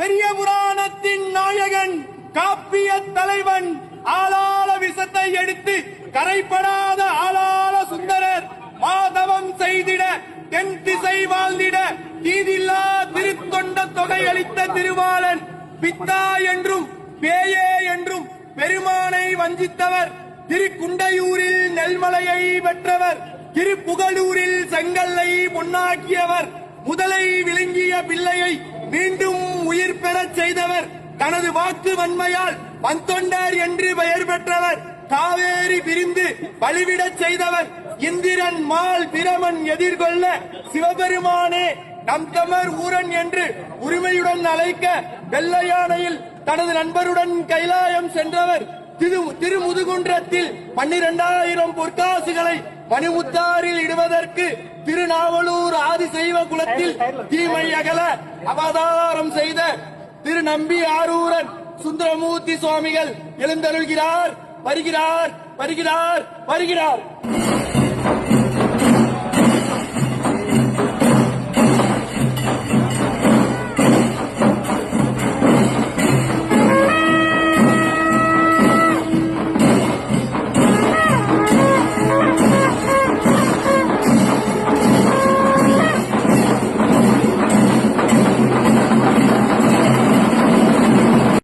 பெரிய புராணத்தின் நாயகன், காப்பிய தலைவன், ஆளாள விஷத்தை எடுத்து கரைப்படாத ஆளாள சுந்தரர், மாதவம் செய்திட தென் திசை வாழ்ந்திட தீதில்லா திருத்தொண்ட தொகை அளித்த திருவாளன், பித்தா என்றும் பேயே என்றும் பெருமானை வஞ்சித்தவர், திருக்குண்டையூரில் நெல்மலையை பெற்றவர், திருப்புகலூரில் செங்கல்லை பொன்னாக்கியவர், முதலை விழுங்கிய பிள்ளையை மீண்டும் உயிர் பெறச் செய்தவர், தனது வாக்கு வன்மையால் வந்தொண்டர் என்று பெயர் பெற்றவர், காவேரி பிரிந்து பலிவிடச் செய்தவர், இந்திரன் மால் பிரமன் எதிர்கொள்ள சிவபெருமானே நம் தமர் ஊரன் என்று உரிமையுடன் அழைக்க வெள்ளையானையில் தனது நண்பருடன் கைலாயம் சென்றவர், திருமுதுகுன்றத்தில் 12,000 பொற்காசுகளை மணிமுத்தாரில் இடுவதற்கு திருநாவலூர் ஆதிசைவ குலத்தில் தீமை அகல அவதாரம் செய்த திரு நம்பி ஆரூரன் சுந்தரமூர்த்தி சுவாமிகள் எழுந்தருள்கிறார். வருகிறார் வருகிறார் வருகிறார்.